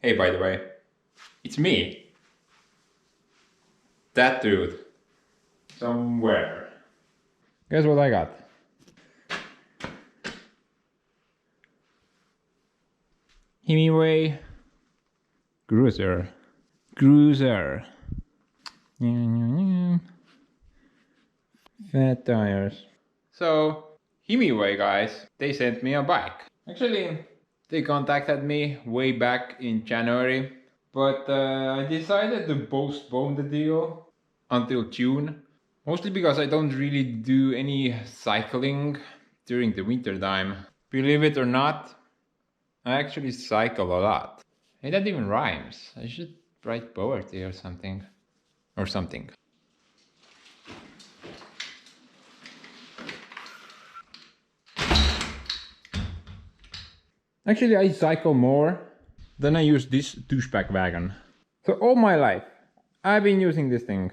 Hey, by the way, it's me. That dude. Somewhere. Guess what I got? Himiway Cruiser. Fat tires. So, Himiway guys, they sent me a bike. Actually, they contacted me way back in January, but I decided to postpone the deal until June. Mostly because I don't really do any cycling during the winter time. Believe it or not, I actually cycle a lot. Hey, that even rhymes. I should write poetry or something. Actually, I cycle more than I use this douchebag wagon. So all my life, I've been using this thing.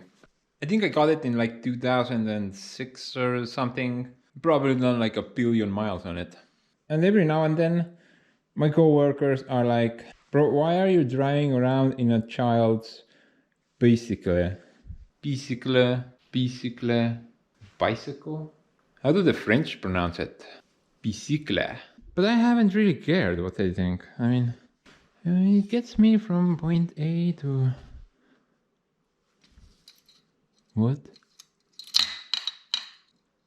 I think I got it in like 2006 or something. Probably done like 1 billion miles on it. And every now and then, my co-workers are like, bro, why are you driving around in a child's bicycle? Bicycle? How do the French pronounce it? Bicycle. But I haven't really cared what they think. I mean, it gets me from point A to... What?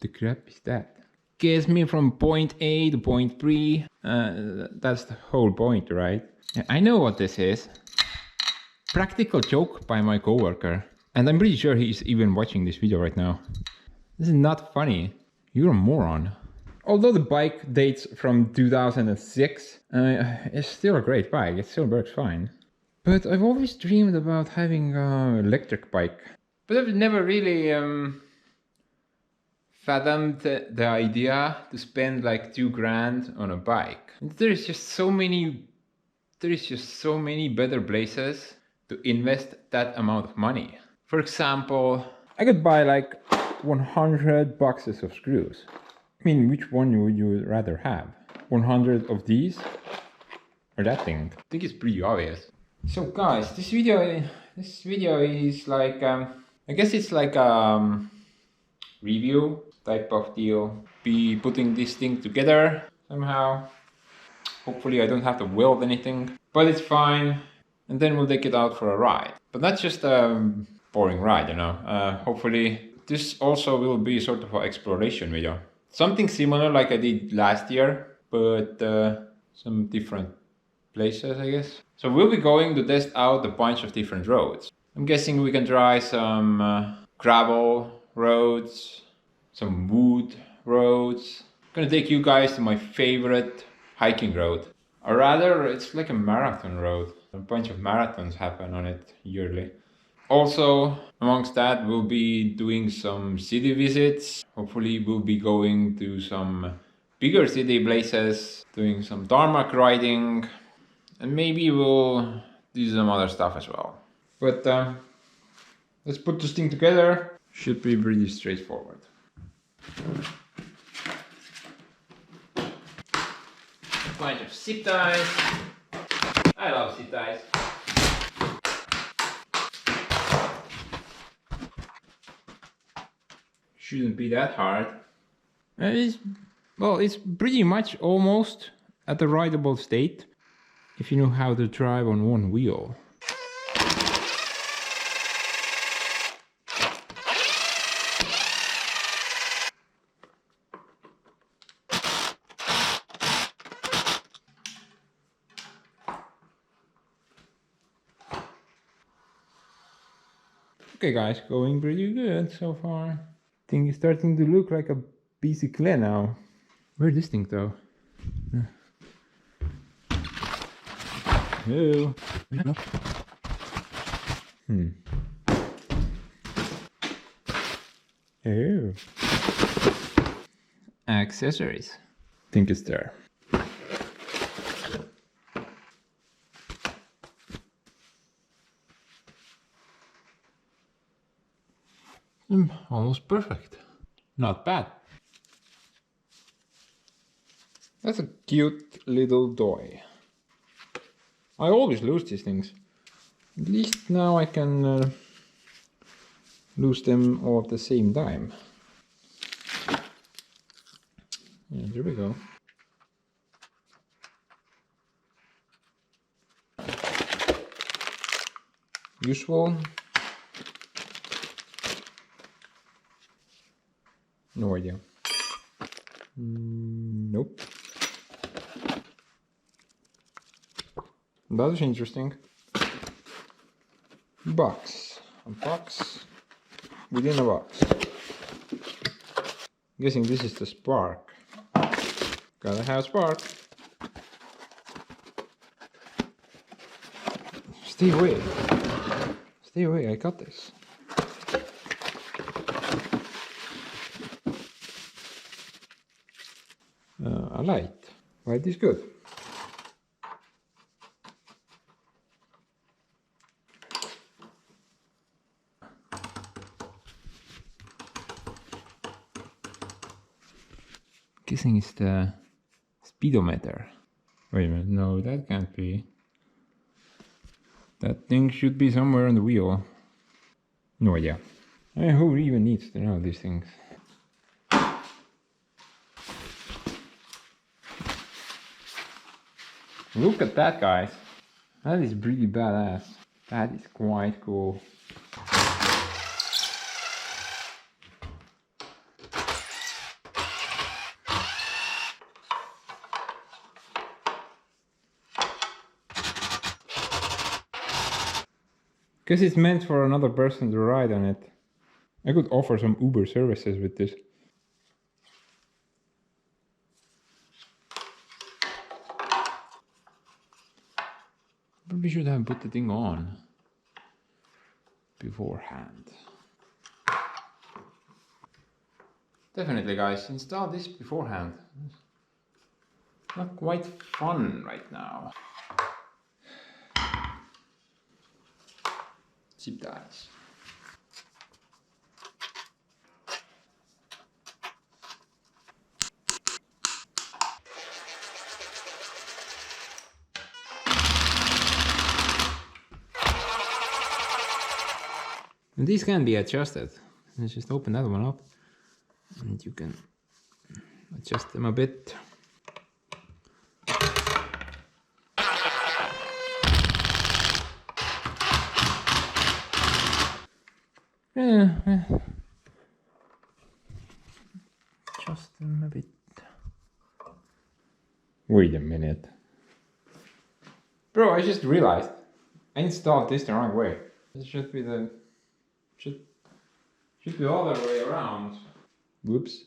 The crap is that? Gets me from point A to point B. That's the whole point, right? I know what this is. Practical joke by my coworker. And I'm pretty sure he's even watching this video right now. This is not funny. You're a moron. Although the bike dates from 2006, it's still a great bike. It still works fine. But I've always dreamed about having an electric bike. But I've never really fathomed the idea to spend like 2 grand on a bike. There is just so many better places to invest that amount of money. For example, I could buy like 100 boxes of screws. I mean, which one would you rather have? 100 of these or that thing? I think it's pretty obvious. So guys, this video is like I guess it's like review type of deal. Be putting this thing together somehow. Hopefully I don't have to weld anything, but it's fine. And then we'll take it out for a ride. But not just a boring ride, you know. Hopefully this also will be sort of an exploration video. Something similar like I did last year, but some different places, I guess. So we'll be going to test out a bunch of different roads. I'm guessing we can try some gravel roads, some wood roads. I'm gonna take you guys to my favorite hiking road. Or rather, it's like a marathon road. A bunch of marathons happen on it yearly. Also, amongst that, we'll be doing some city visits. Hopefully, we'll be going to some bigger city places, doing some tarmac riding, and maybe we'll do some other stuff as well. But let's put this thing together. Should be pretty straightforward. A bunch of zip ties. I love zip ties. Shouldn't be that hard. It's pretty much almost at the rideable state if you know how to drive on one wheel. Okay guys, going pretty good so far. Thing is starting to look like a bicycle now. Where's this thing though? Oh. Oh. Accessories. Think it's there. Almost perfect. Not bad. That's a cute little toy. I always lose these things. At least now I can lose them all at the same time. Yeah, there we go. Usual. No idea. Nope. That is interesting. Box. A box within a box. I'm guessing this is the spark. Gotta have spark. Stay away. Stay away, I got this. A light. Light is good. Guessing it's the speedometer. Wait a minute, no, that can't be. That thing should be somewhere on the wheel. No idea. Who even needs to know these things? Look at that, guys. That is really badass. That is quite cool. Guess it's meant for another person to ride on it. I could offer some Uber services with this. Probably should have put the thing on beforehand. Definitely, guys, install this beforehand. Not quite fun right now. Zip ties. And these can be adjusted. Let's just open that one up and you can adjust them a bit. Adjust them a bit. Wait a minute. Bro, I just realized I installed this the wrong way. This should be the should be the other way around. Whoops.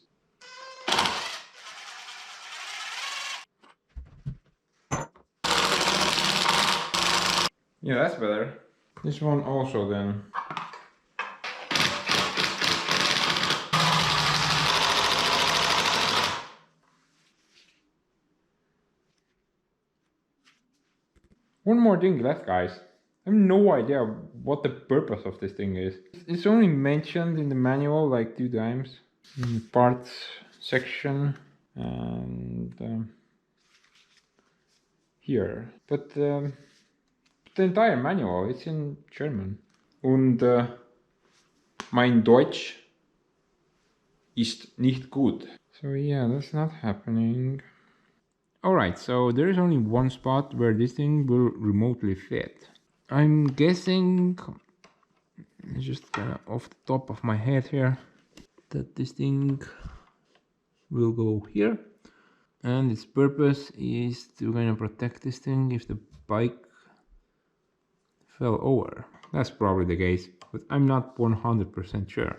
Yeah, that's better. This one also then. One more thing left, guys. I have no idea what the purpose of this thing is. It's only mentioned in the manual like 2 times. In the parts section and here. But the entire manual, it's in German. Und mein Deutsch ist nicht gut. So yeah, that's not happening. Alright, so there is only one spot where this thing will remotely fit. I'm guessing, just kind of off the top of my head here, that this thing will go here. And its purpose is to kind of protect this thing if the bike fell over. That's probably the case, but I'm not 100% sure.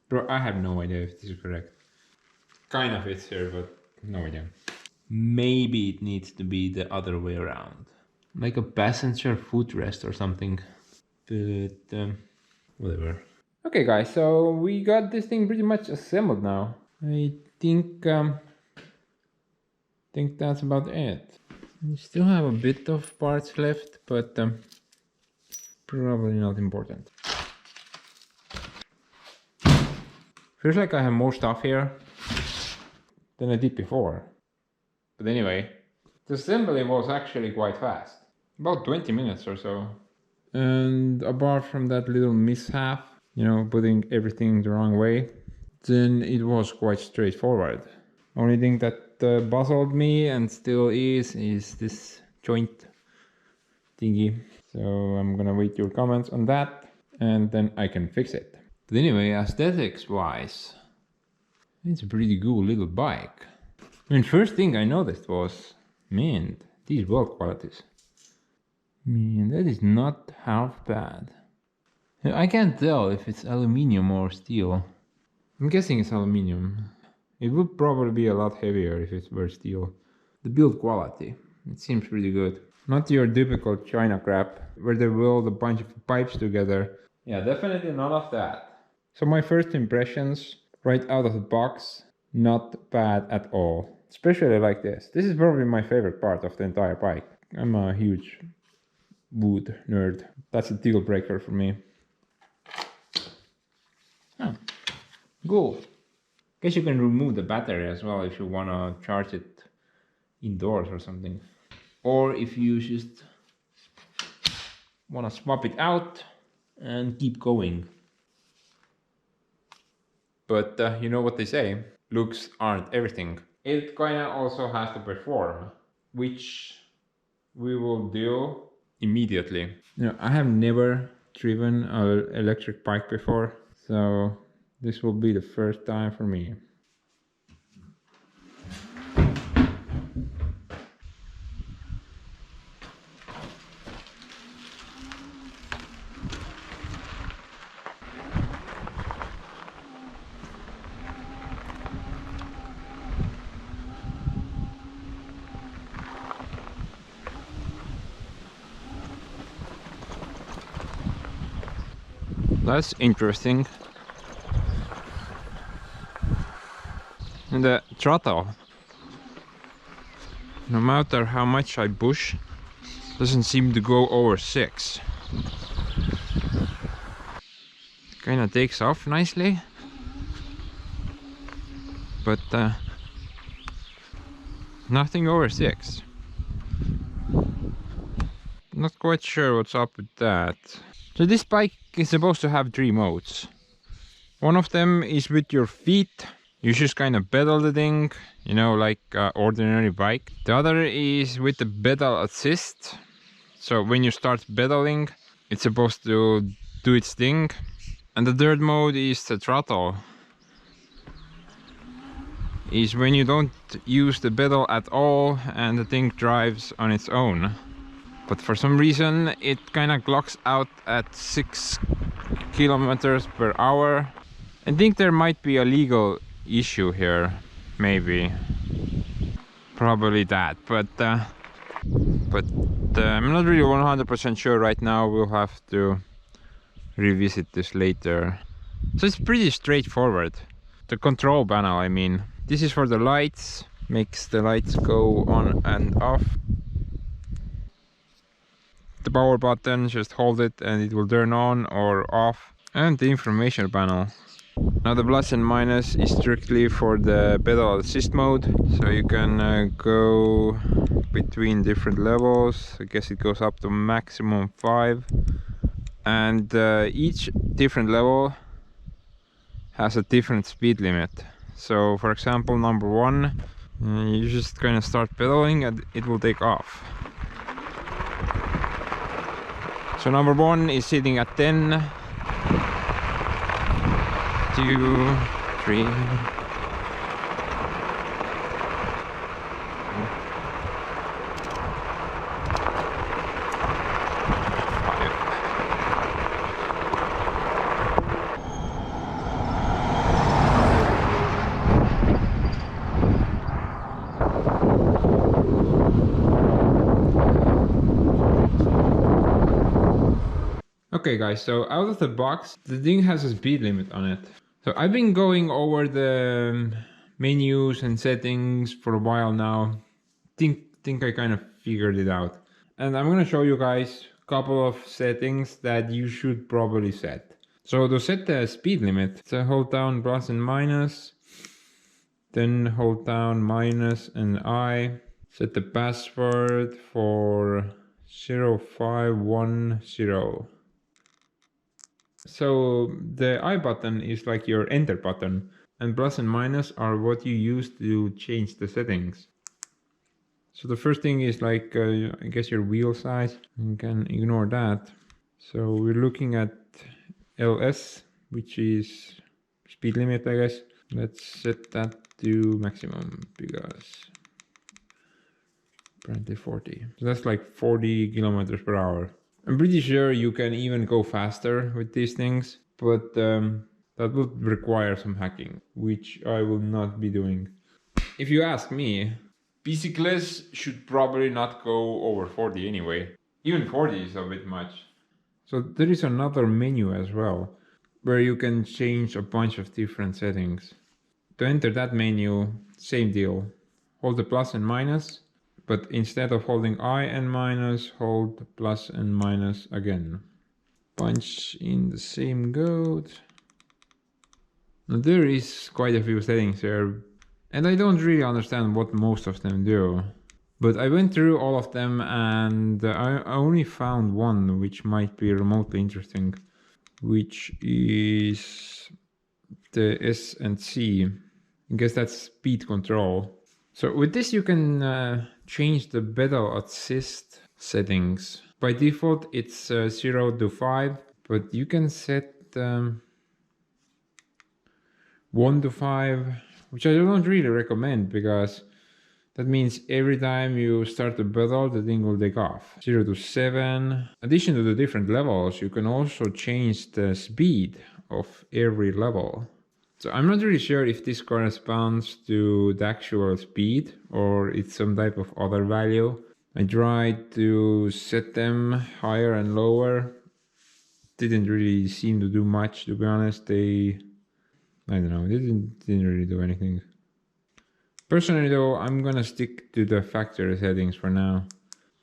Bro, I have no idea if this is correct. Kind of fits here, but no idea. Maybe it needs to be the other way around. Like a passenger footrest or something. But whatever. Okay guys, so we got this thing pretty much assembled now. I think that's about it. We still have a bit of parts left, but probably not important. Feels like I have more stuff here than I did before. But anyway, the assembly was actually quite fast. About 20 minutes or so. And apart from that little mishap, you know, putting everything the wrong way, then it was quite straightforward. Only thing that puzzled me and still is this joint thingy. So I'm gonna wait your comments on that and then I can fix it. But anyway, aesthetics wise, it's a pretty cool little bike. I mean, first thing I noticed was, man, these weld qualities. Man, that is not half bad. I can't tell if it's aluminium or steel. I'm guessing it's aluminium. It would probably be a lot heavier if it were steel. The build quality, it seems pretty good. Not your typical China crap, where they weld a bunch of pipes together. Yeah, definitely none of that. So my first impressions, right out of the box, not bad at all. Especially like this. This is probably my favorite part of the entire bike. I'm a huge wood nerd. That's a deal breaker for me. Huh. Cool. Guess you can remove the battery as well if you wanna charge it indoors or something. Or if you just wanna swap it out and keep going. But you know what they say, looks aren't everything. It kinda also has to perform, which we will do immediately. You know, I have never driven an electric bike before, so this will be the first time for me. That's interesting. And the throttle, no matter how much I push, doesn't seem to go over 6. Kinda takes off nicely, but nothing over 6. Not quite sure what's up with that. So this bike is supposed to have 3 modes. One of them is with your feet. You just kind of pedal the thing, you know, like an ordinary bike. The other is with the pedal assist. So when you start pedaling, it's supposed to do its thing. And the third mode is the throttle. Is when you don't use the pedal at all and the thing drives on its own. But for some reason it kind of clocks out at 6 kilometers per hour. I think there might be a legal issue here, maybe. Probably that, but I'm not really 100% sure right now. We'll have to revisit this later. So it's pretty straightforward. The control panel, I mean. This is for the lights, makes the lights go on and off. The power button, just hold it and it will turn on or off. And the information panel. Now the plus and minus is strictly for the pedal assist mode. So you can go between different levels. I guess it goes up to maximum 5. And each different level has a different speed limit. So for example, number 1, you just kind of start pedaling and it will take off. So number 1 is sitting at 10, 2, 3. Okay guys, so out of the box, the thing has a speed limit on it. So I've been going over the menus and settings for a while now. Think I kind of figured it out. And I'm gonna show you guys a couple of settings that you should probably set. So to set the speed limit, so hold down plus and minus, then hold down minus and I. Set the password for 0510. So the I button is like your enter button, and plus and minus are what you use to change the settings. So the first thing is like, I guess your wheel size. You can ignore that. So we're looking at LS, which is speed limit, I guess. Let's set that to maximum because apparently 40. So that's like 40 kilometers per hour. I'm pretty sure you can even go faster with these things, but that would require some hacking, which I will not be doing. If you ask me, bicyclists should probably not go over 40 anyway. Even 40 is a bit much. So there is another menu as well, where you can change a bunch of different settings. To enter that menu, same deal. Hold the plus and minus, but instead of holding I and minus, hold plus and minus again. Punch in the same code. Now there is quite a few settings here, and I don't really understand what most of them do. But I went through all of them and I only found one which might be remotely interesting, which is the S and C. I guess that's speed control. So with this you can change the pedal assist settings. By default it's 0 to 5, but you can set 1 to 5, which I don't really recommend because that means every time you start the pedal, the thing will take off. 0 to 7. In addition to the different levels, you can also change the speed of every level. So I'm not really sure if this corresponds to the actual speed or it's some type of other value. I tried to set them higher and lower. Didn't really seem to do much, to be honest. I don't know, they didn't really do anything. Personally though, I'm gonna stick to the factory settings for now.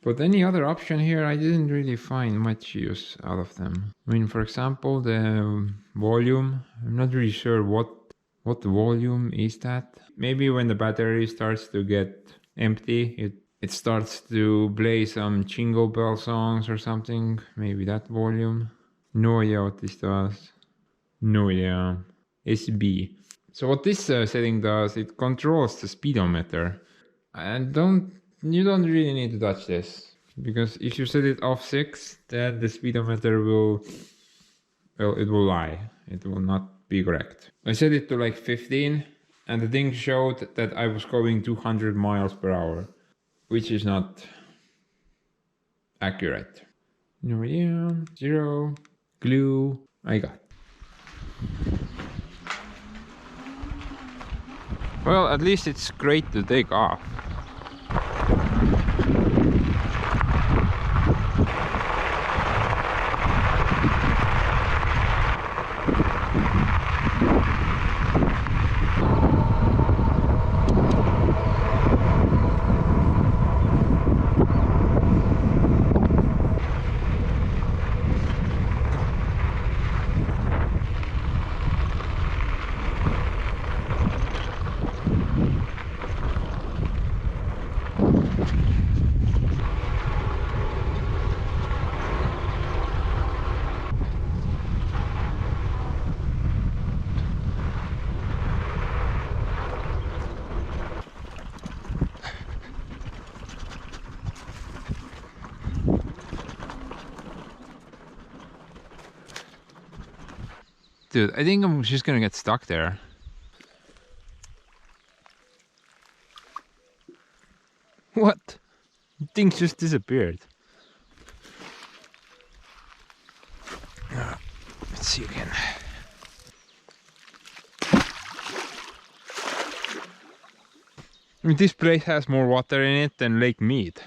But any other option here, I didn't really find much use out of them. I mean, for example, the volume. I'm not really sure what volume is that. Maybe when the battery starts to get empty, it starts to play some Jingle Bell songs or something. Maybe that volume. No idea what this does. No idea. SB. So what this setting does, it controls the speedometer. And you don't really need to touch this, because if you set it off 6, then the speedometer will, well, it will lie. It will not be correct. I set it to like 15 and the thing showed that I was going 200 miles per hour, which is not accurate. No idea. 0. Glue. I got. Well, at least it's great to take off. Dude, I think I'm just gonna get stuck there. What? Things just disappeared. Let's see again. I mean, this place has more water in it than Lake Mead.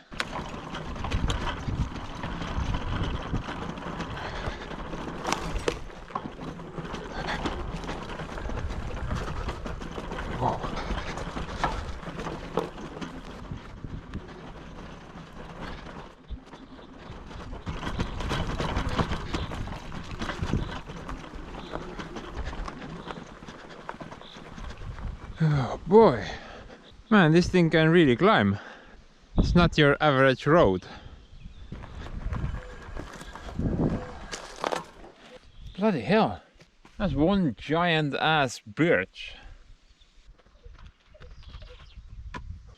Oh boy, man, this thing can really climb. It's not your average road. Bloody hell, that's one giant ass birch.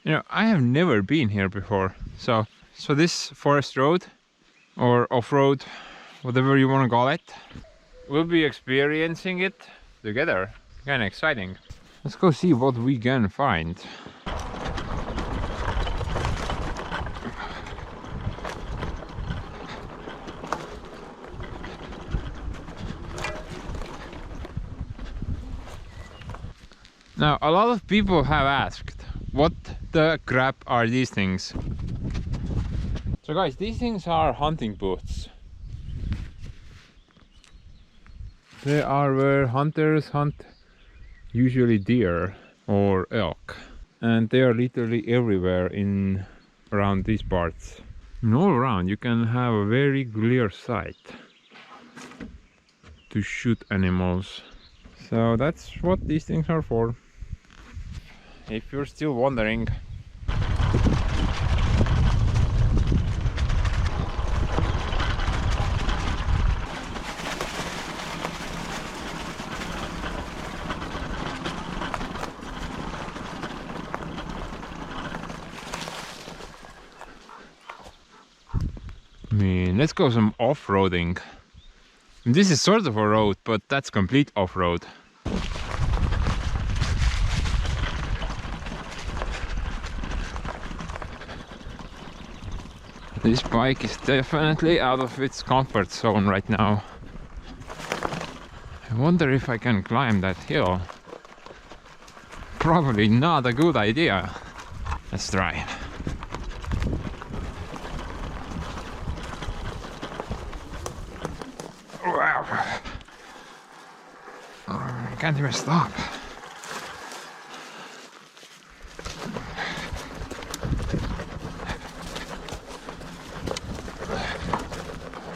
You know, I have never been here before, so this forest road or off-road, whatever you want to call it, we'll be experiencing it together. Kind of exciting. Let's go see what we can find. Now, a lot of people have asked, what the crap are these things? So guys, these things are hunting boots. They are where hunters hunt usually deer or elk. And they are literally everywhere in around these parts. And all around you can have a very clear sight to shoot animals. So that's what these things are for. If you're still wondering. I mean, let's go some off-roading. This is sort of a road, but that's complete off-road. This bike is definitely out of its comfort zone right now. I wonder if I can climb that hill. Probably not a good idea. Let's try. Wow. I can't even stop.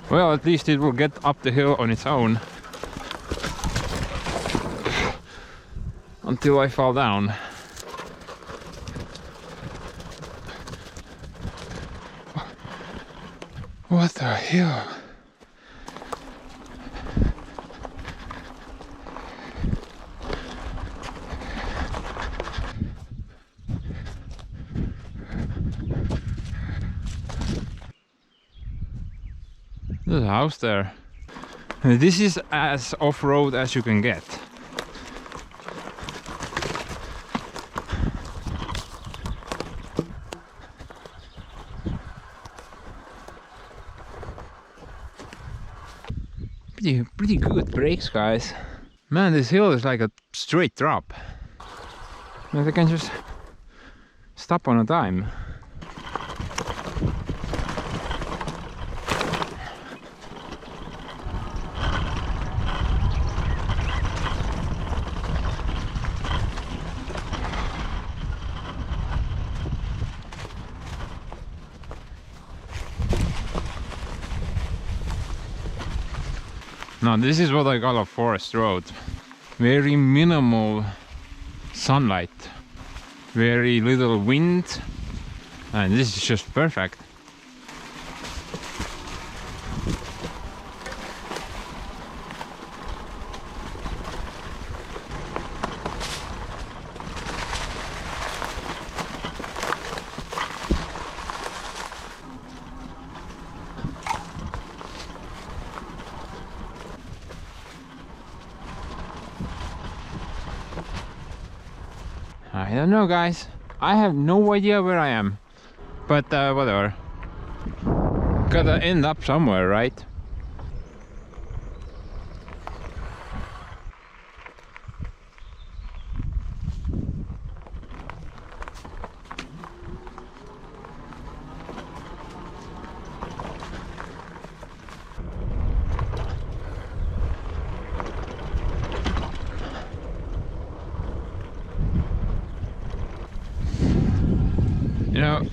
Well, at least it will get up the hill on its own. Until I fall down. What the hell? There's a house there. And this is as off-road as you can get. Pretty good brakes, guys. Man, this hill is like a straight drop. And I can just stop on a dime. Now this is what I call a forest road. Very minimal sunlight, very little wind, and this is just perfect. I don't know, guys. I have no idea where I am. But whatever. Gotta end up somewhere, right? You know,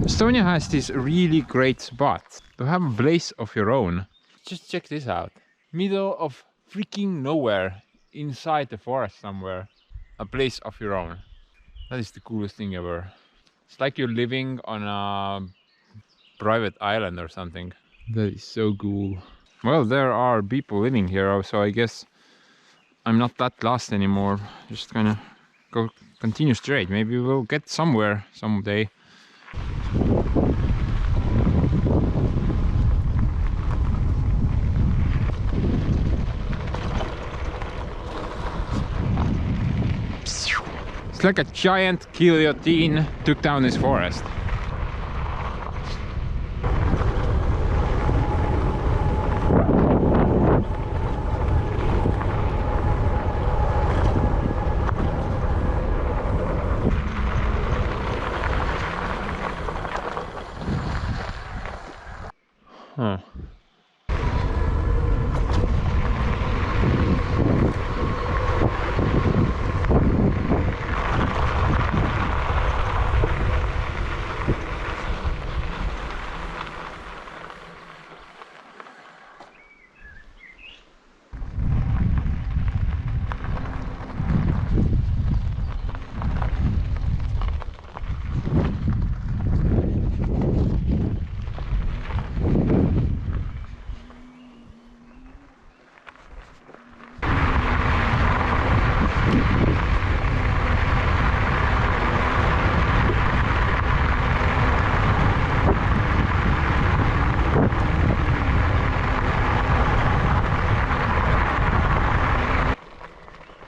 Estonia has these really great spots to have a place of your own. Just check this out. Middle of freaking nowhere, inside the forest somewhere. a place of your own. That is the coolest thing ever. It's like you're living on a private island or something. That is so cool. Well, there are people living here, so I guess I'm not that lost anymore. Just kind of go continue straight. Maybe we'll get somewhere someday. It's like a giant guillotine took down this forest. Huh.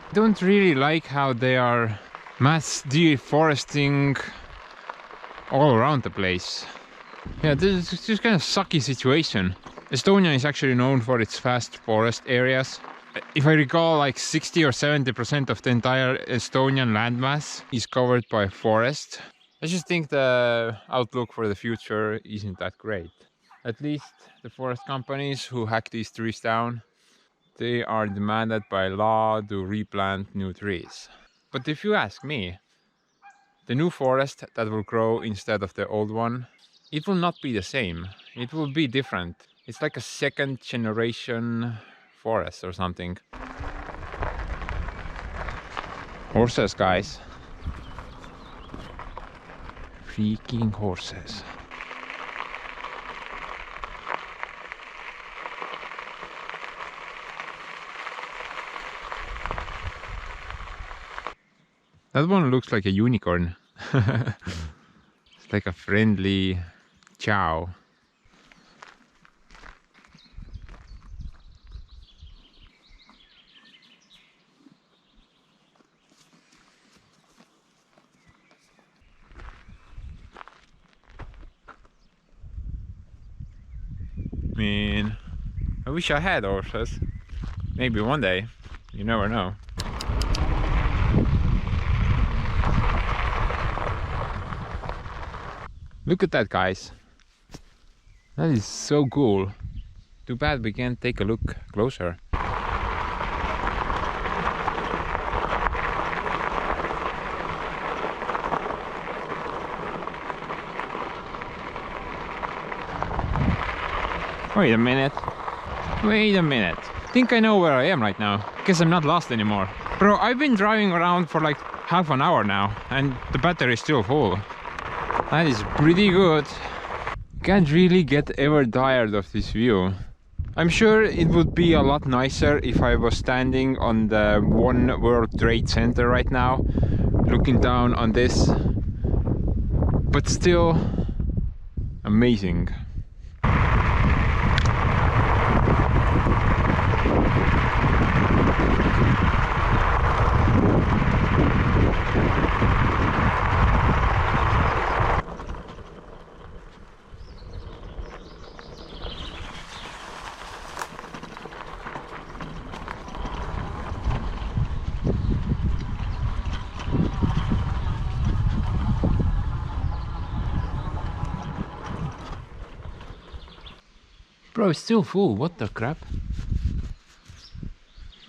I don't really like how they are mass deforesting all around the place. Yeah, this is just kind of sucky situation. Estonia is actually known for its vast forest areas. If I recall, like 60 or 70% of the entire Estonian landmass is covered by forest. I just think the outlook for the future isn't that great. At least the forest companies who hack these trees down, they are demanded by law to replant new trees. But if you ask me, the new forest that will grow instead of the old one, it will not be the same. It will be different. It's like a second generation forest or something. Horses, guys. Freaking horses. That one looks like a unicorn. It's like a friendly chow. Man, I wish I had horses. Maybe one day. You never know. Look at that, guys. That is so cool. Too bad we can't take a look closer. Wait a minute. Wait a minute. I think I know where I am right now. Guess I'm not lost anymore. Bro, I've been driving around for like half an hour now and the battery is still full. That is pretty good. Can't really get ever tired of this view. I'm sure it would be a lot nicer if I was standing on the One World Trade Center right now, looking down on this. But still, amazing. Bro, it's still full. What the crap?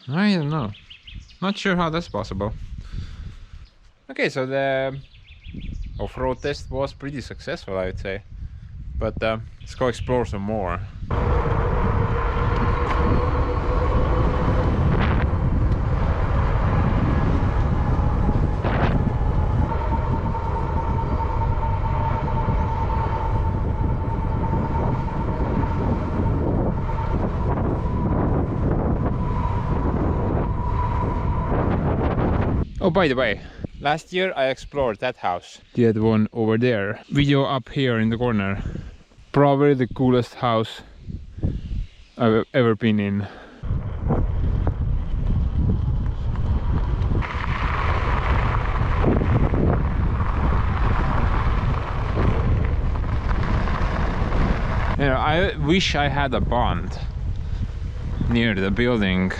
I don't know. Not sure how that's possible. Okay, so the off-road test was pretty successful, I would say. But let's go explore some more. Oh, by the way, last year I explored that house. The other one over there. Video up here in the corner. Probably the coolest house I've ever been in. You know, I wish I had a pond near the building.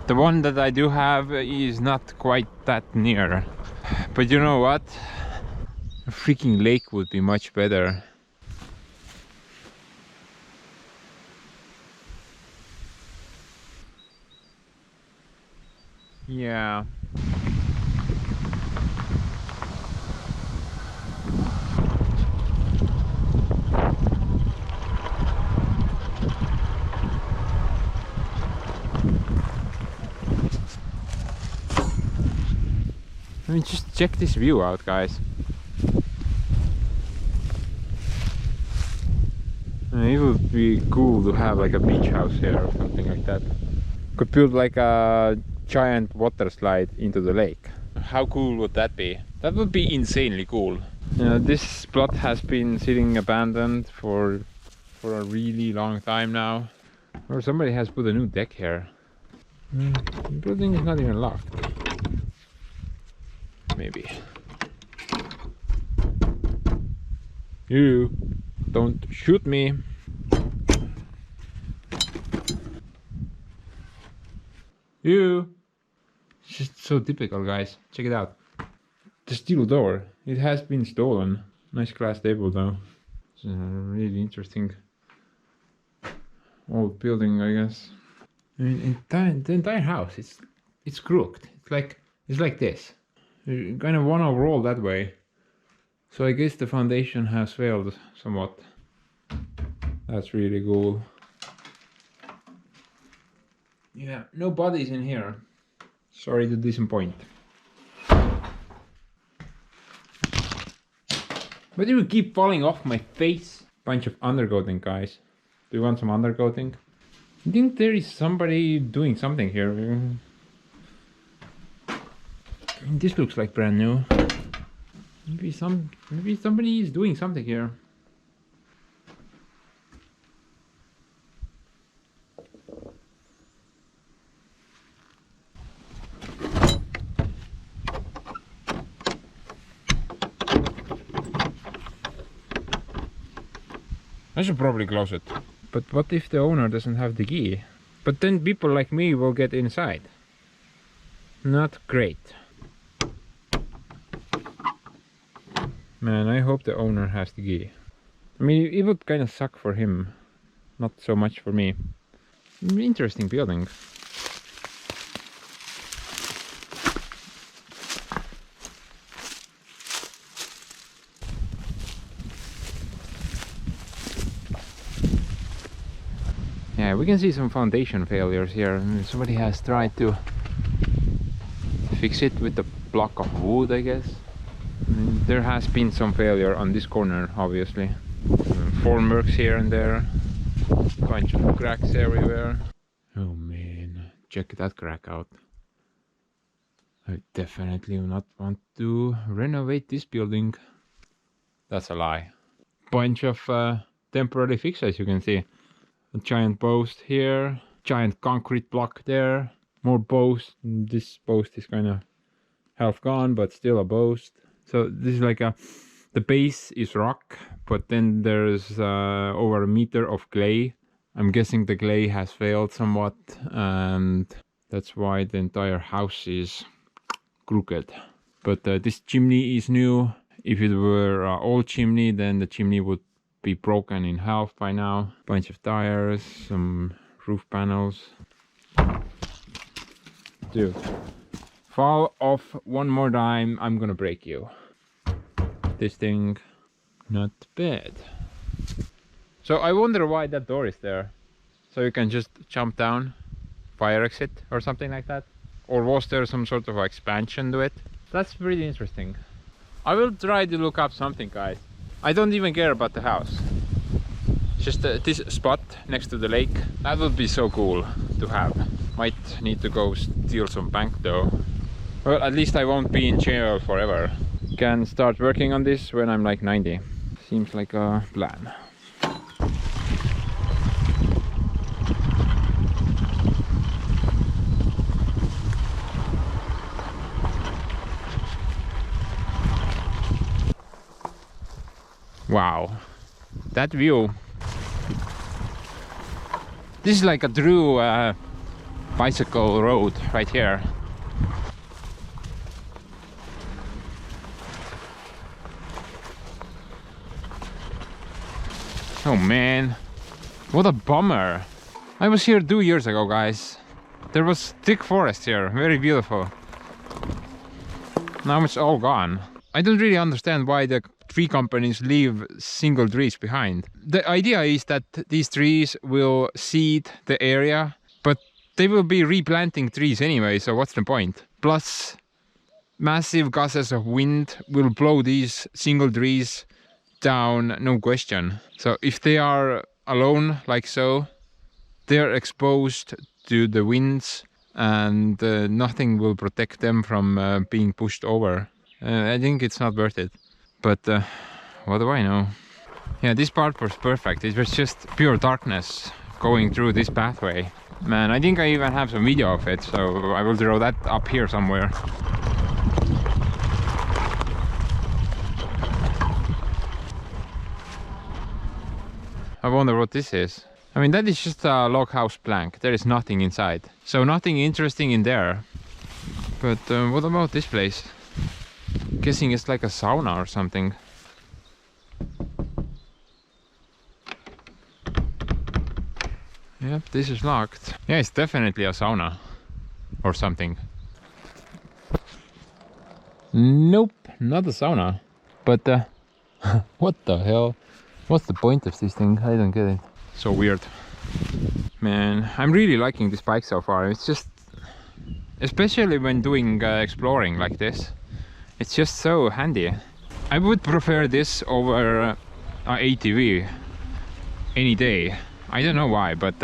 The one that I do have is not quite that near. But you know what? A freaking lake would be much better. Yeah. I mean, just check this view out, guys. It would be cool to have like a beach house here or something like that. Could build like a giant water slide into the lake. How cool would that be? That would be insanely cool. This plot has been sitting abandoned for a really long time now. Or somebody has put a new deck here. The building is not even locked. Maybe. You don't shoot me. You. It's just so typical, guys. Check it out. The steel door. It has been stolen. Nice glass table though. It's a really interesting old building, I guess. I mean, the entire house. It's crooked. It's like this. You kind of wanna roll that way. So I guess the foundation has failed somewhat. That's really cool. Yeah, no bodies in here. Sorry to disappoint. But it will keep falling off my face. Bunch of undercoating, guys. Do you want some undercoating? I think there is somebody doing something here. This looks like brand new. Maybe somebody is doing something here. I should probably close it. But what if the owner doesn't have the key? But then people like me will get inside. Not great. Man, I hope the owner has the key. I mean, it would kind of suck for him. Not so much for me. Interesting building. Yeah, we can see some foundation failures here. I mean, somebody has tried to fix it with a block of wood, I guess. I mean, there has been some failure on this corner, obviously. Formworks here and there. Bunch of cracks everywhere. Oh man, check that crack out. I definitely do not want to renovate this building. That's a lie. Bunch of temporary fixes, you can see. A giant post here, giant concrete block there, more posts. This post is kind of half gone, but still a post. So this is like the base is rock, but then there's over a meter of clay. I'm guessing the clay has failed somewhat, and that's why the entire house is crooked. But this chimney is new. If it were an old chimney, then the chimney would be broken in half by now. Bunch of tires, some roof panels. Dude, fall off one more time, I'm gonna break you. This thing, not bad. So I wonder why that door is there. So you can just jump down, fire exit or something like that. Or was there some sort of expansion to it? That's pretty interesting. I will try to look up something, guys. I don't even care about the house. Just this spot next to the lake. That would be so cool to have. Might need to go steal some bank though. Well, at least I won't be in jail forever. Can start working on this when I'm like 90. Seems like a plan. Wow, that view. This is like a true bicycle road right here. Oh man, what a bummer. I was here 2 years ago, guys. There was thick forest here, very beautiful. Now it's all gone. I don't really understand why the tree companies leave single trees behind. The idea is that these trees will seed the area, but they will be replanting trees anyway, so what's the point? Plus, massive gusts of wind will blow these single trees down, no question. So if they are alone like so, they are exposed to the winds and nothing will protect them from being pushed over. I think it's not worth it. But what do I know? Yeah, this part was perfect. It was just pure darkness going through this pathway. Man, I think I even have some video of it, so I will throw that up here somewhere. I wonder what this is. I mean, that is just a log house plank. There is nothing inside. So nothing interesting in there. But what about this place? I'm guessing it's like a sauna or something. Yep, this is locked. Yeah, it's definitely a sauna or something. Nope, not a sauna. But what the hell? What's the point of this thing? I don't get it. So weird. Man, I'm really liking this bike so far. It's just, especially when doing exploring like this, it's just so handy. I would prefer this over a ATV any day. I don't know why, but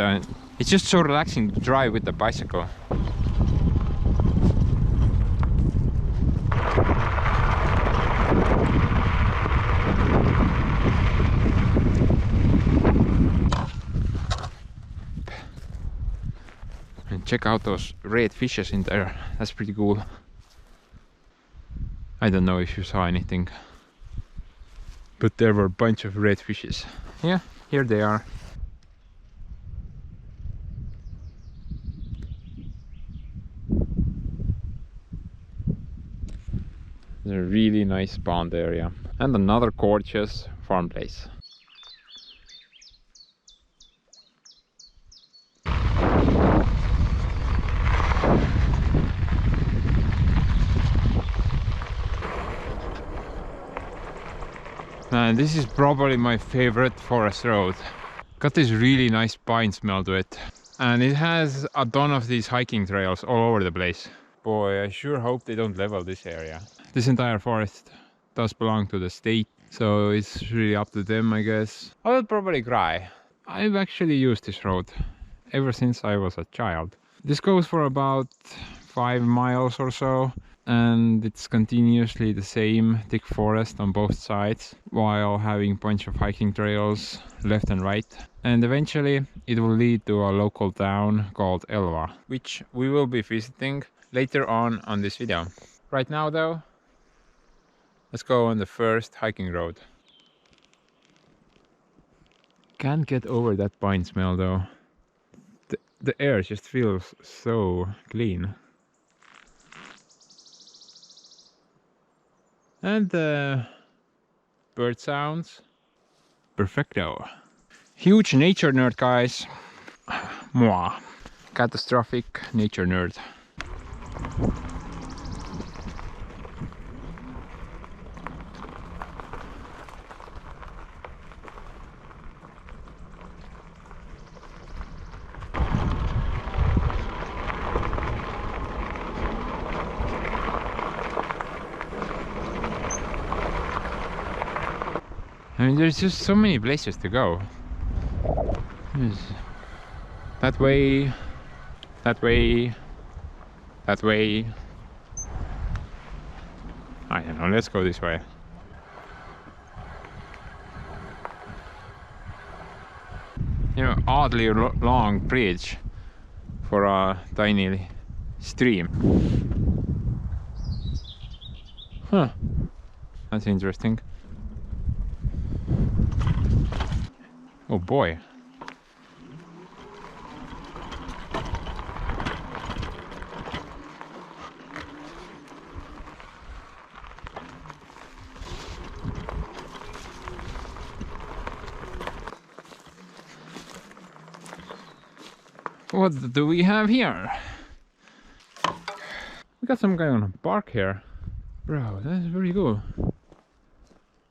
it's just so relaxing to drive with the bicycle. And check out those red fishes in there. That's pretty cool. I don't know if you saw anything, but there were a bunch of red fishes. Yeah, here they are. It's a really nice pond area and another gorgeous farm place. Man, this is probably my favorite forest road. Got this really nice pine smell to it. And it has a ton of these hiking trails all over the place. Boy, I sure hope they don't level this area. This entire forest does belong to the state, so it's really up to them, I guess. I will probably cry. I've actually used this road ever since I was a child. This goes for about 5 miles or so, and it's continuously the same thick forest on both sides, while having a bunch of hiking trails left and right. And eventually it will lead to a local town called Elva, which we will be visiting later on this video. Right now though, let's go on the first hiking road. Can't get over that pine smell though. The air just feels so clean. And the bird sounds. Perfecto. Huge nature nerd, guys. Moi. Catastrophic nature nerd. I mean, there's just so many places to go. That way, that way, that way. I don't know, let's go this way. You know, oddly long bridge for a tiny stream. Huh, that's interesting. Oh boy. What do we have here? We got some guy on a bark here. Bro, that's very cool.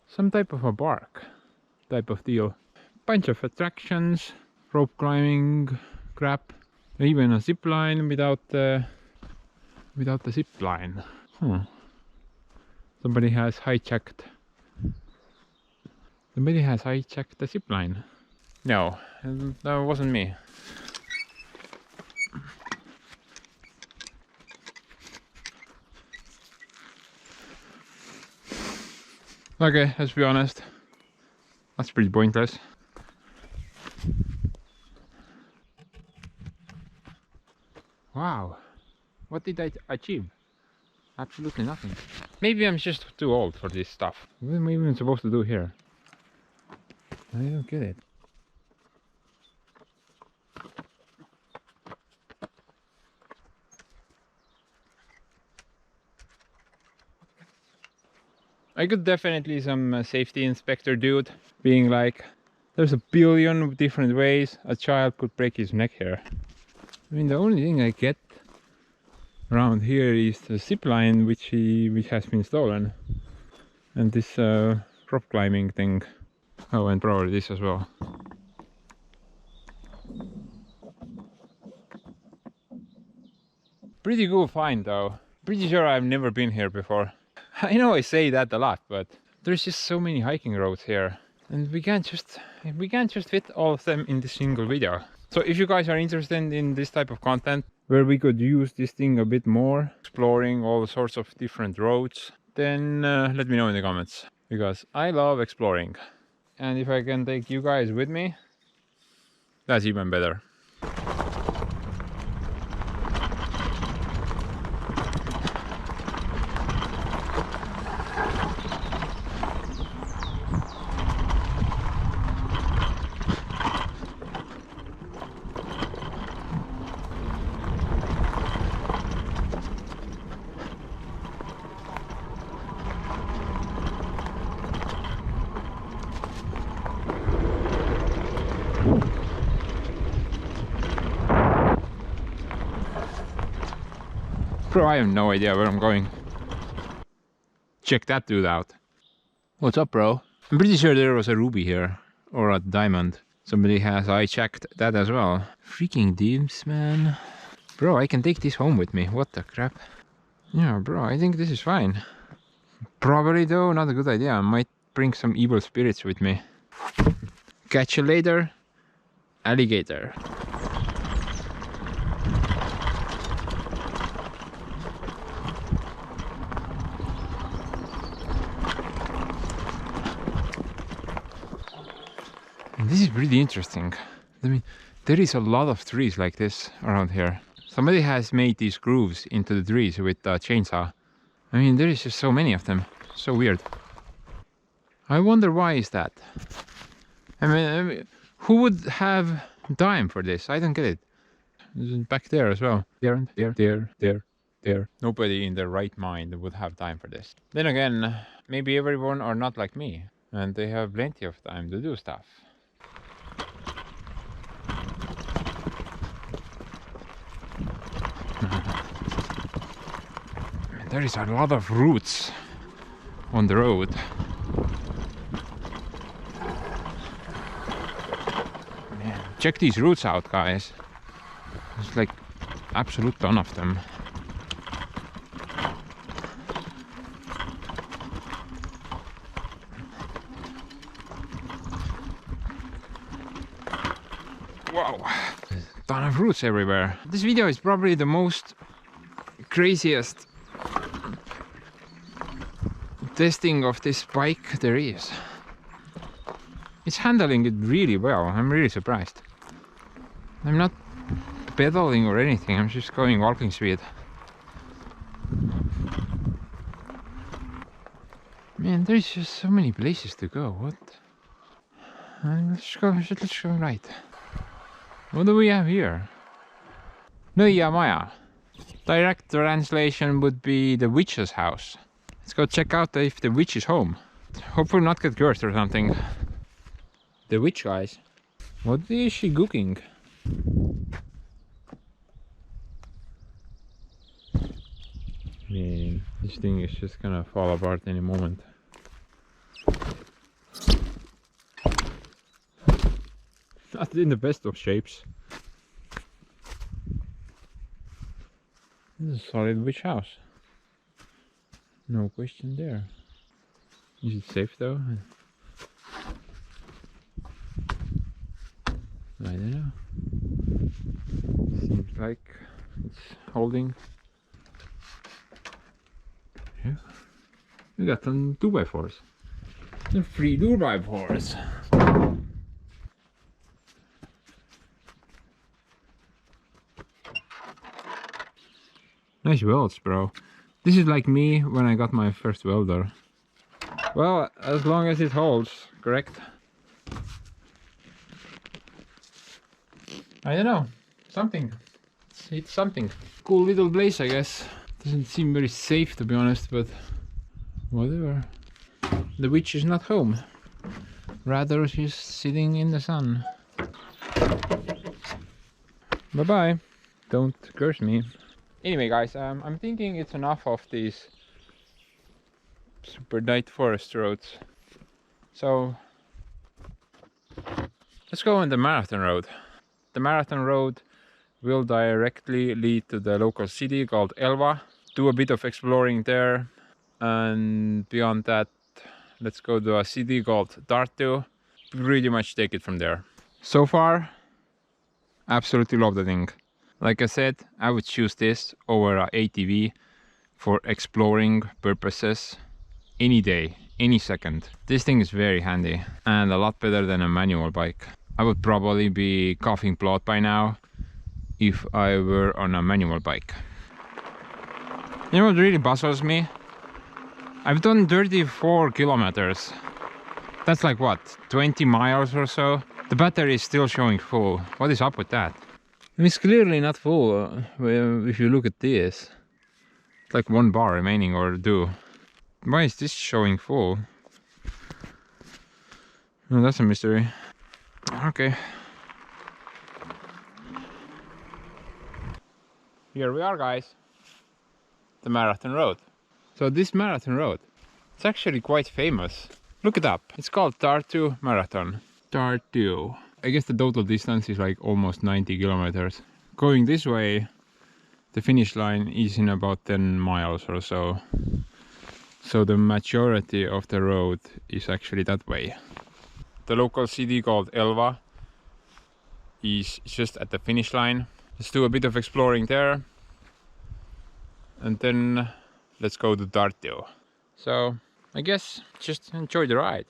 Some type of a bark type of deal. Bunch of attractions, rope climbing, crap. Even a zip line without the zip line. Somebody has hijacked the zip line. No, that wasn't me. Okay, let's be honest. That's pretty pointless. Wow, what did I achieve? Absolutely nothing. Maybe I'm just too old for this stuff. What am I even supposed to do here? I don't get it. I could definitely some safety inspector dude being like, there's a billion different ways a child could break his neck here. I mean, the only thing I get around here is the zip line which has been stolen, and this rock climbing thing. Oh, and probably this as well. Pretty cool find though. Pretty sure I've never been here before. I know I say that a lot, but there's just so many hiking roads here, and we can't just fit all of them in this single video. So if you guys are interested in this type of content where we could use this thing a bit more, exploring all sorts of different roads, then let me know in the comments, because I love exploring. And if I can take you guys with me, that's even better. Bro, I have no idea where I'm going. Check that dude out. What's up, bro? I'm pretty sure there was a ruby here, or a diamond. Somebody has eye checked that as well. Freaking dims, man. Bro, I can take this home with me. What the crap? Yeah, bro, I think this is fine. Probably though, not a good idea. I might bring some evil spirits with me. Catch you later, alligator. This is really interesting. I mean, there is a lot of trees like this around here. Somebody has made these grooves into the trees with a chainsaw. I mean, there is just so many of them. So weird. I wonder why is that? I mean, who would have time for this? I don't get it. Back there as well. There. Nobody in their right mind would have time for this. Then again, maybe everyone are not like me, and they have plenty of time to do stuff. There is a lot of roots on the road. Man, check these roots out, guys. There's like absolute ton of them. Wow, ton of roots everywhere. This video is probably the most craziest testing of this bike there is. It's handling it really well. I'm really surprised. I'm not pedaling or anything. I'm just going walking speed. Man, there's just so many places to go. What? Let's go right. What do we have here? Nõiamaja. Direct translation would be the witch's house. Let's go check out if the witch is home. Hopefully not get cursed or something. The witch, guys. What is she cooking? Man, this thing is just gonna fall apart any moment. Not in the best of shapes. This is a solid witch house. No question there. Is it safe though? I don't know. Seems like it's holding. Yeah. We got some 2x4s. The 3 2x4s. Nice welds, bro. This is like me when I got my first welder. Well, as long as it holds, correct? I don't know, something. It's something. Cool little place, I guess. Doesn't seem very safe to be honest, but whatever. The witch is not home. Rather, she's sitting in the sun. Bye bye. Don't curse me. Anyway, guys, I'm thinking it's enough of these super tight forest roads. So let's go on the marathon road. The marathon road will directly lead to the local city called Elva. Do a bit of exploring there, and beyond that, let's go to a city called Tartu. Pretty much take it from there. So far, absolutely love the thing. Like I said, I would choose this over a ATV for exploring purposes any day, any second. This thing is very handy and a lot better than a manual bike. I would probably be coughing blood by now if I were on a manual bike. You know what really puzzles me? I've done 34 kilometers. That's like what, 20 miles or so? The battery is still showing full. What is up with that? It's clearly not full if you look at this. It's like 1 bar remaining or 2. Why is this showing full? Oh, that's a mystery. Okay. Here we are, guys. The marathon road. So this marathon road, it's actually quite famous. Look it up. It's called Tartu Marathon. Tartu. I guess the total distance is like almost 90 kilometers. Going this way, the finish line is in about 10 miles or so. So the majority of the road is actually that way. The local city called Elva is just at the finish line. Let's do a bit of exploring there. And then let's go to Tartu. So I guess just enjoy the ride.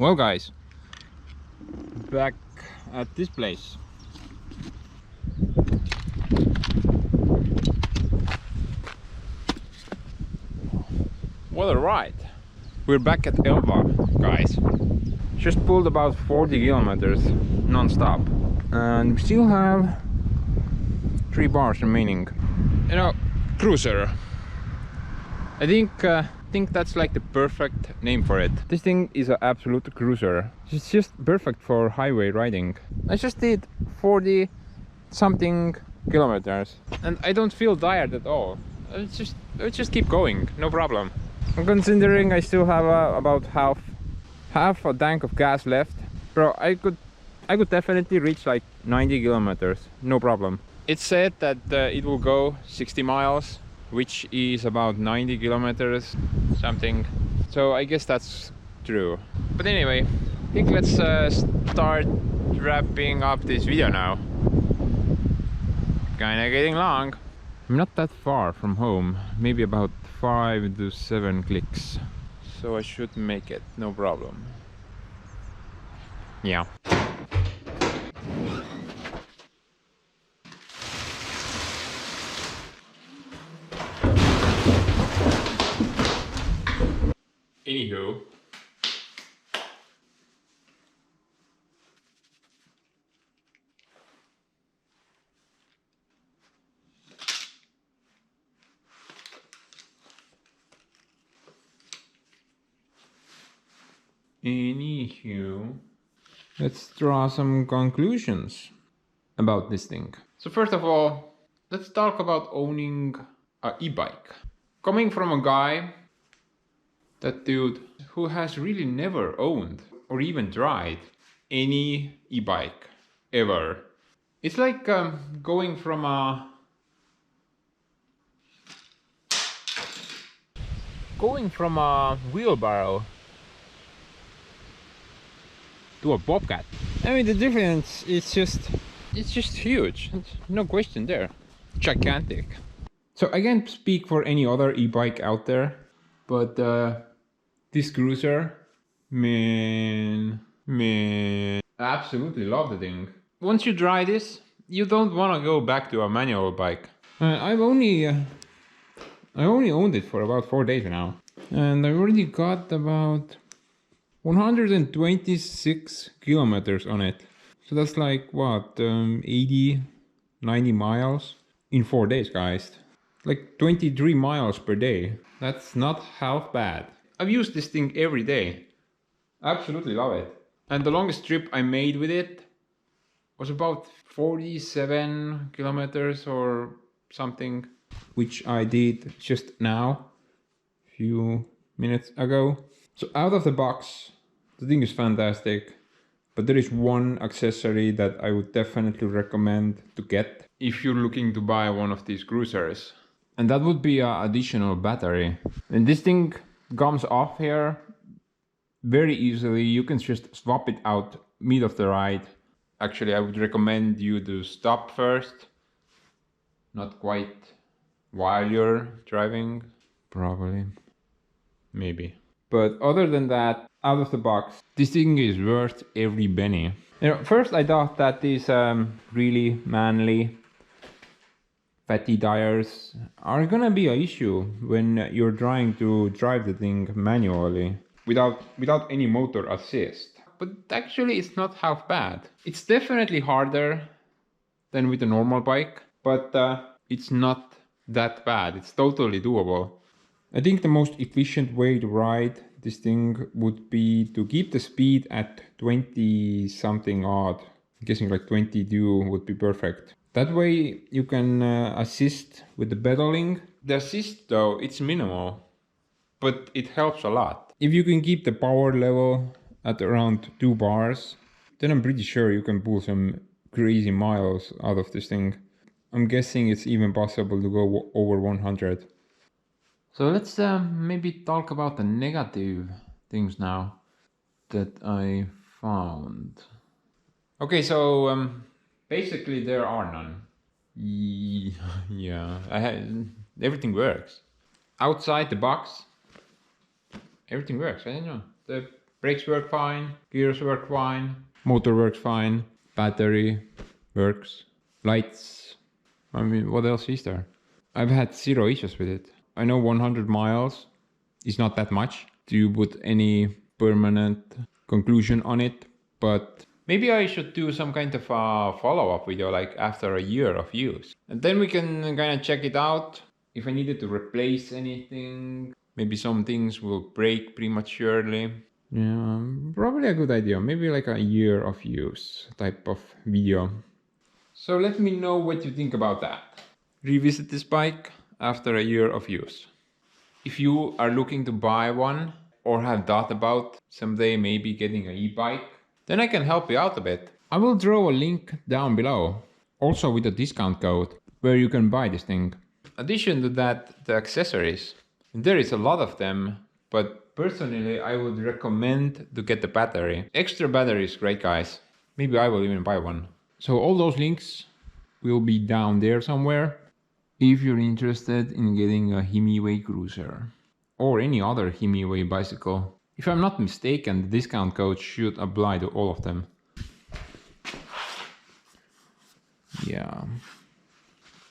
Well guys, back at this place. What a ride! We're back at Elva, guys. Just pulled about 40 kilometers non-stop, and we still have 3 bars remaining. You know, cruiser. I think that's like the perfect name for it. This thing is an absolute cruiser. It's just perfect for highway riding. I just did 40 something kilometers and I don't feel tired at all. I'll just keep going, no problem. I'm considering I still have about half a tank of gas left. Bro, I could definitely reach like 90 kilometers, no problem. It said that it will go 60 miles, which is about 90 kilometers something. So I guess that's true. But anyway, I think let's start wrapping up this video now. Kinda getting long. I'm not that far from home, maybe about 5 to 7 clicks. So I should make it, no problem. Yeah. Anywho, let's draw some conclusions about this thing. So first of all, let's talk about owning an e-bike. Coming from a guy, that dude, who has really never owned or even tried any e-bike ever. It's like going from a wheelbarrow to a bobcat. I mean, the difference is it's just huge. No question there. Gigantic. So I can't speak for any other e-bike out there, but this cruiser, man, I absolutely love the thing. Once you try this, you don't want to go back to a manual bike. I only owned it for about 4 days now, and I already got about 126 kilometers on it. So that's like what, 80, 90 miles in 4 days, guys. Like 23 miles per day. That's not half bad. I've used this thing every day. Absolutely love it. And the longest trip I made with it was about 47 kilometers or something, which I did just now, few minutes ago. So out of the box, the thing is fantastic, but there is one accessory that I would definitely recommend to get if you're looking to buy one of these cruisers, and that would be an additional battery. And this thing comes off here very easily. You can just swap it out mid of the ride. Actually, I would recommend you to stop first, not quite while you're driving, probably, maybe. But other than that, out of the box, this thing is worth every penny. You know, first I thought that these really manly fatty tires are gonna be an issue when you're trying to drive the thing manually without any motor assist. But actually it's not half bad. It's definitely harder than with a normal bike, but it's not that bad. It's totally doable. I think the most efficient way to ride this thing would be to keep the speed at 20 something odd. I'm guessing like 22 would be perfect. That way you can assist with the pedaling. The assist though, it's minimal, but it helps a lot. If you can keep the power level at around 2 bars, then I'm pretty sure you can pull some crazy miles out of this thing. I'm guessing it's even possible to go over 100. So let's maybe talk about the negative things now that I found. Okay, so basically there are none. Yeah, everything works. Outside the box, everything works. I don't know. The Brakes work fine, gears work fine, motor works fine, battery works, lights. I mean, what else is there? I've had 0 issues with it. I know 100 miles is not that much to put any permanent conclusion on it, but maybe I should do some kind of a follow-up video like after a year of use. And then we can kind of check it out. If I needed to replace anything, maybe some things will break prematurely. Yeah, probably a good idea. Maybe like a year of use type of video. So let me know what you think about that. Revisit this bike after a year of use. If you are looking to buy one or have thought about someday maybe getting an e-bike, then I can help you out a bit. I will draw a link down below, also with a discount code, where you can buy this thing. Addition to that, the accessories. There is a lot of them, but personally I would recommend to get the battery. Extra battery is great, guys. Maybe I will even buy one. So all those links will be down there somewhere if you're interested in getting a Himiway Cruiser or any other Himiway bicycle. If I'm not mistaken, the discount code should apply to all of them. Yeah,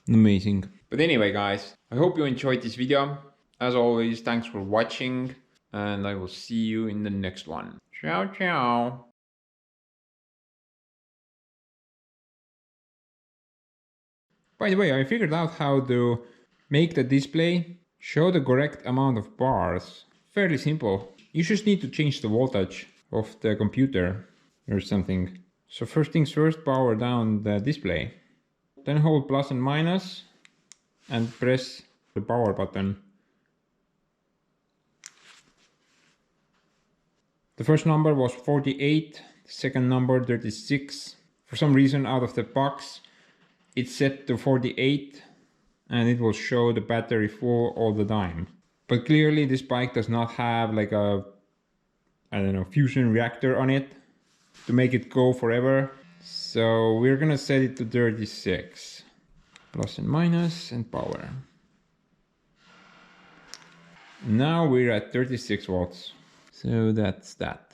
amazing. But anyway, guys, I hope you enjoyed this video. As always, thanks for watching, and I will see you in the next one. Ciao, ciao. By the way, I figured out how to make the display show the correct amount of bars. Fairly simple. You just need to change the voltage of the computer or something. So first things first, power down the display. Then hold plus and minus and press the power button. The first number was 48, the second number 36. For some reason out of the box it's set to 48 and it will show the battery full all the time. But clearly this bike does not have like a, I don't know, fusion reactor on it to make it go forever. So we're gonna set it to 36. Plus and minus and power. Now we're at 36 watts. So that's that.